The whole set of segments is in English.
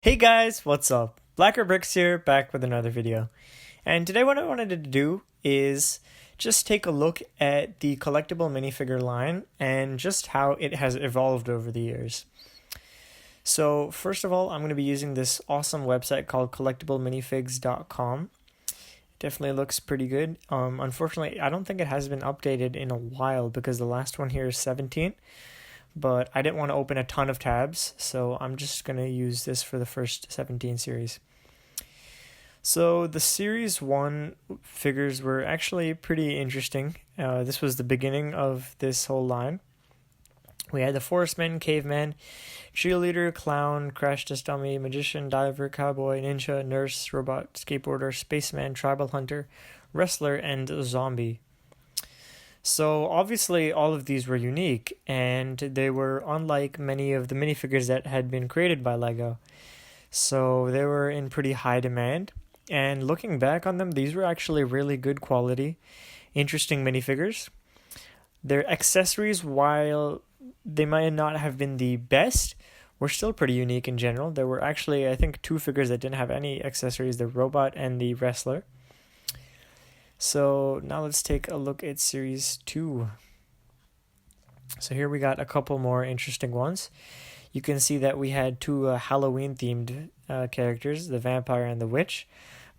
Hey guys, what's up? Blacker Bricks here, back with another video. And today what I wanted to do is just take a look at the collectible minifigure line and just how it has evolved over the years. So first of all, I'm going to be using this awesome website called collectibleminifigs.com. Definitely looks pretty good. Unfortunately, I don't think it has been updated in a while because the last one here is 17. But I didn't want to open a ton of tabs, so I'm just going to use this for the first 17 series. So the Series 1 figures were actually pretty interesting. This was the beginning of this whole line. We had the Forestman, Caveman, Cheerleader, Clown, Crash Test Dummy, Magician, Diver, Cowboy, Ninja, Nurse, Robot, Skateboarder, Spaceman, Tribal Hunter, Wrestler, and Zombie. So obviously all of these were unique, and they were unlike many of the minifigures that had been created by LEGO. So they were in pretty high demand, and looking back on them, these were actually really good quality, interesting minifigures. Their accessories, while they might not have been the best, were still pretty unique in general. There were actually, I think, two figures that didn't have any accessories, the Robot and the Wrestler. So now let's take a look at Series 2. So here we got a couple more interesting ones. You can see that we had two Halloween-themed characters, the Vampire and the Witch,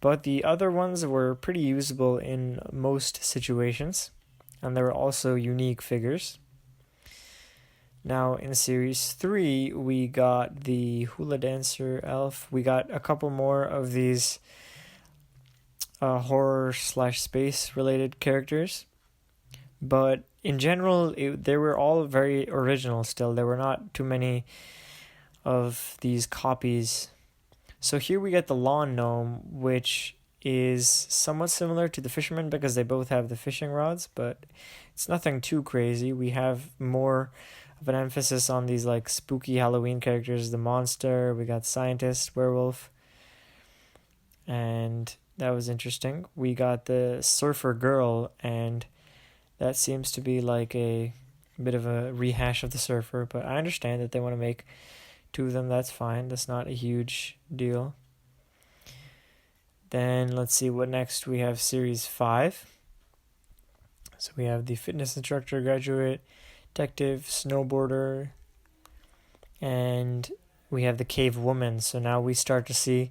but the other ones were pretty usable in most situations, and they were also unique figures. Now in Series 3, we got the Hula Dancer Elf. We got a couple more of these horror/space related characters, but in general they were all very original still. There were not too many of these copies. So here we get the Lawn Gnome, which is somewhat similar to the Fisherman because they both have the fishing rods, but it's nothing too crazy. We have more of an emphasis on these like spooky Halloween characters, the monster, we got scientist, werewolf, and that was interesting. We got the Surfer Girl, and that seems to be like a bit of a rehash of the Surfer, but I understand that they want to make two of them. That's fine. That's not a huge deal. Then let's see what next. We have Series 5. So we have the fitness instructor, graduate, detective, snowboarder, and we have the cave woman. So now we start to see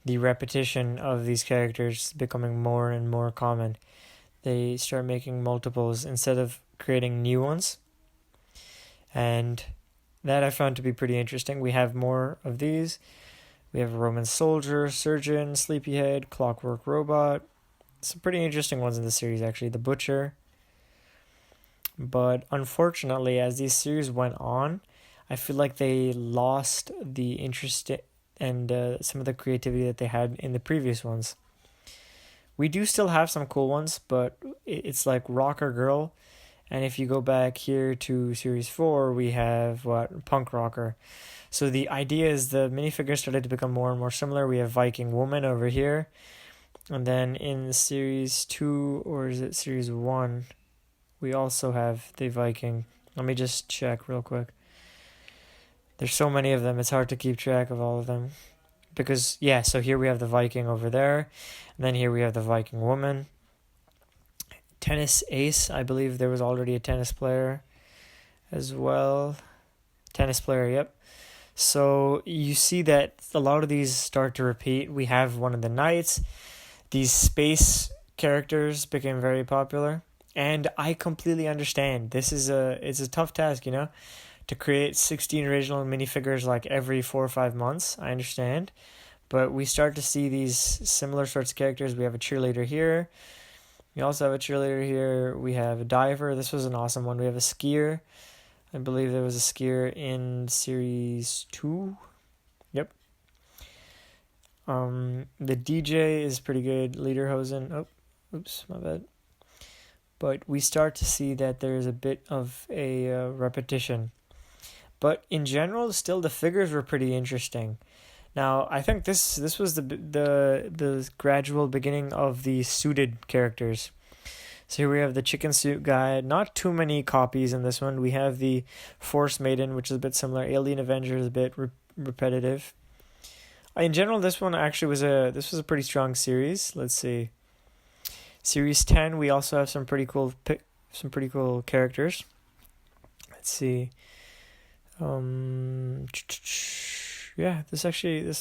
the repetition of these characters becoming more and more common. They start making multiples instead of creating new ones. And that I found to be pretty interesting. We have more of these. We have a Roman soldier, surgeon, sleepyhead, clockwork robot. Some pretty interesting ones in the series, actually. The butcher. But unfortunately, as these series went on, I feel like they lost the interest and some of the creativity that they had in the previous ones. We do still have some cool ones, but it's like Rocker Girl. And if you go back here to Series 4, we have Punk Rocker. So the idea is the minifigures started to become more and more similar. We have Viking Woman over here. And then in Series 2, or is it Series 1, we also have the Viking. Let me just check real quick. There's so many of them, it's hard to keep track of all of them. Because, yeah, so here we have the Viking over there. And then here we have the Viking Woman. Tennis Ace, I believe there was already a tennis player as well. Tennis player, yep. So you see that a lot of these start to repeat. We have one of the knights. These space characters became very popular. And I completely understand. It's a tough task, to create 16 original minifigures like every 4 or 5 months. I understand. But we start to see these similar sorts of characters. We have a cheerleader here. We also have a cheerleader here. We have a diver. This was an awesome one. We have a skier. I believe there was a skier in Series 2. Yep. The DJ is pretty good. Lederhosen. Oh, oops, my bad. But we start to see that there's a bit of a repetition. But in general, still the figures were pretty interesting. Now, I think this was the gradual beginning of the suited characters. So here we have the chicken suit guy. Not too many copies in this one. We have the Force Maiden, which is a bit similar. Alien Avenger is a bit repetitive. In general, this one actually was a pretty strong series. Let's see. Series 10, we also have some pretty cool characters. Let's see. Yeah, this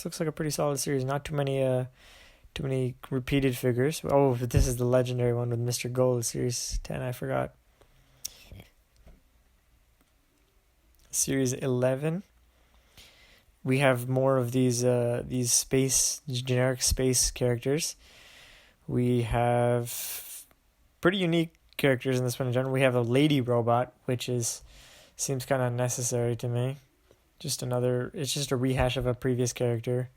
looks like a pretty solid series. Not too many repeated figures. Oh, but this is the legendary one with Mr. Gold, Series 10. I forgot. Series 11. We have more of these generic space characters. We have pretty unique characters in this one in general. We have a lady robot, which seems kind of unnecessary to me. It's just a rehash of a previous character.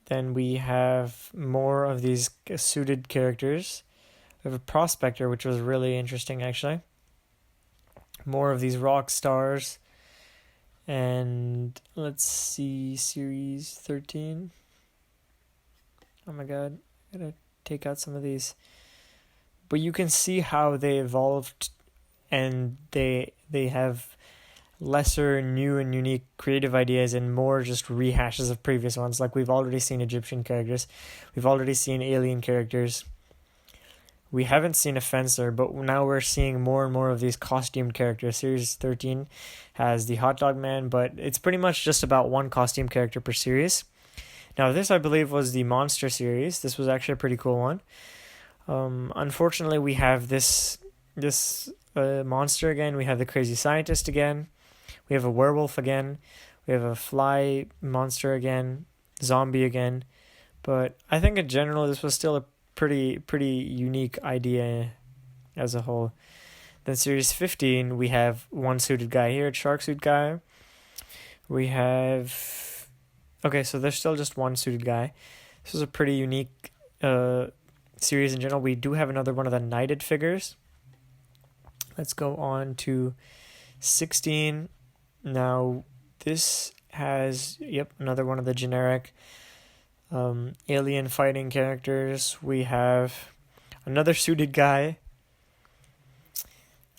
Then we have more of these suited characters. We have a prospector, which was really interesting actually. More of these rock stars. And let's see, Series 13. Oh my god, I gotta take out some of these. But you can see how they evolved, and they have lesser new and unique creative ideas and more just rehashes of previous ones. Like we've already seen Egyptian characters, we've already seen alien characters. We haven't seen a fencer, but now we're seeing more and more of these costumed characters. Series 13 has the hot dog man, but it's pretty much just about one costume character per series. Now this, I believe, was the monster series. This was actually a pretty cool one. Unfortunately, we have this monster again. We have the crazy scientist again. We have a werewolf again. We have a fly monster again. Zombie again. But I think in general, this was still a pretty unique idea as a whole. Then Series 15, we have one suited guy here, shark suit guy. We have... Okay, so there's still just one suited guy. This was a pretty unique series in general. We do have another one of the knighted figures. Let's go on to 16. Now, this has, another one of the generic alien fighting characters. We have another suited guy.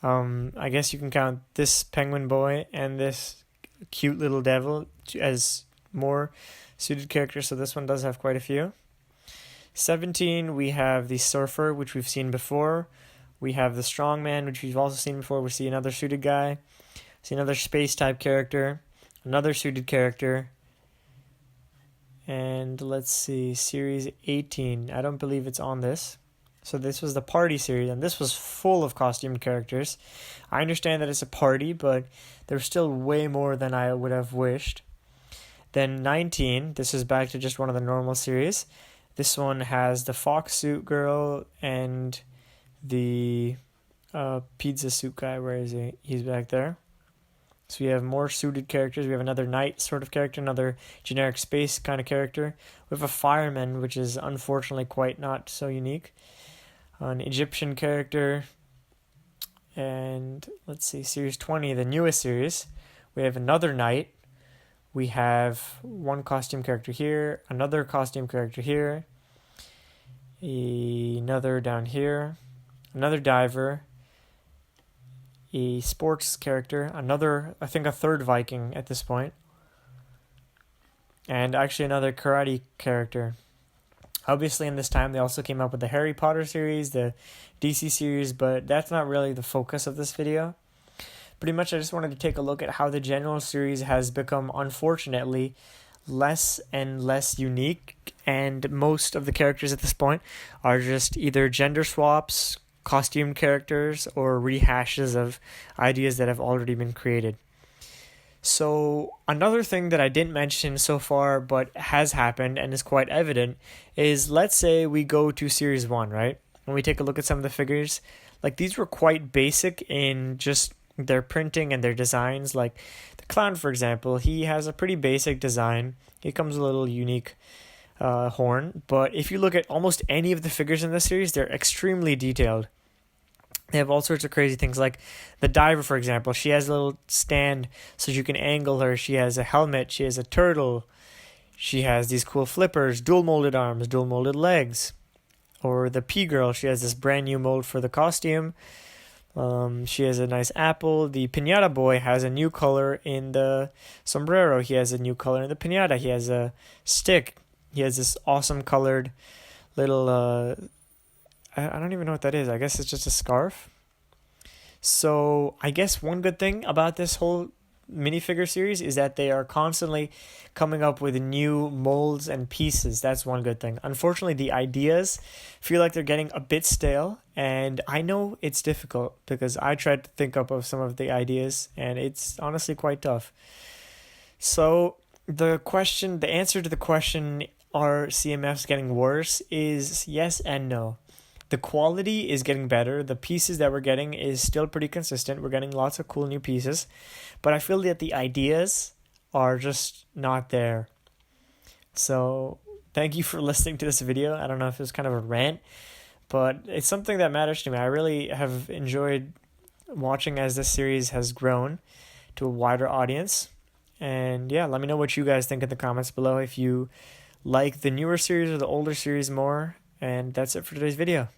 I guess you can count this penguin boy and this cute little devil as more suited characters, so this one does have quite a few. 17, we have the surfer, which we've seen before. We have the strongman, which we've also seen before. We see another suited guy. See another space type character. Another suited character. And let's see, Series 18. I don't believe it's on this. So this was the party series, and this was full of costumed characters. I understand that it's a party, but there's still way more than I would have wished. Then 19, this is back to just one of the normal series. This one has the fox suit girl and the pizza suit guy. Where is he? He's back there. So we have more suited characters. We have another knight sort of character, another generic space kind of character. We have a fireman, which is unfortunately quite not so unique. An Egyptian character. And let's see, Series 20, the newest series. We have another knight. We have one costume character here, another costume character here, another down here, another diver, a sports character, another, I think a third Viking at this point, and actually another karate character. Obviously in this time they also came up with the Harry Potter series, the DC series, but that's not really the focus of this video. Pretty much I just wanted to take a look at how the general series has become, unfortunately, less and less unique, and most of the characters at this point are just either gender swaps, costume characters, or rehashes of ideas that have already been created. So another thing that I didn't mention so far but has happened and is quite evident is, let's say we go to Series 1, right? And we take a look at some of the figures. Like, these were quite basic in just their printing and their designs. Like the clown, for example, he has a pretty basic design. He comes with a little unique horn, but if you look at almost any of the figures in this series, they're extremely detailed. They have all sorts of crazy things, like the diver, for example. She has a little stand so you can angle her. She has a helmet. She has a turtle. She has these cool flippers, dual molded arms, dual molded legs. Or the P-girl, she has this brand new mold for the costume. She has a nice apple. The Pinata Boy has a new color in the sombrero. He has a new color in the pinata. He has a stick. He has this awesome colored little, I don't even know what that is. I guess it's just a scarf. So I guess one good thing about this whole minifigure series is that they are constantly coming up with new molds and pieces. That's one good thing. Unfortunately, the ideas feel like they're getting a bit stale, and I know it's difficult because I tried to think up of some of the ideas, and it's honestly quite tough. So the answer to the question, are CMFs getting worse, is yes and no. The quality is getting better. The pieces that we're getting is still pretty consistent. We're getting lots of cool new pieces, but I feel that the ideas are just not there. So thank you for listening to this video. I don't know if it was kind of a rant, but it's something that matters to me. I really have enjoyed watching as this series has grown to a wider audience. And yeah, let me know what you guys think in the comments below, if you like the newer series or the older series more. And that's it for today's video.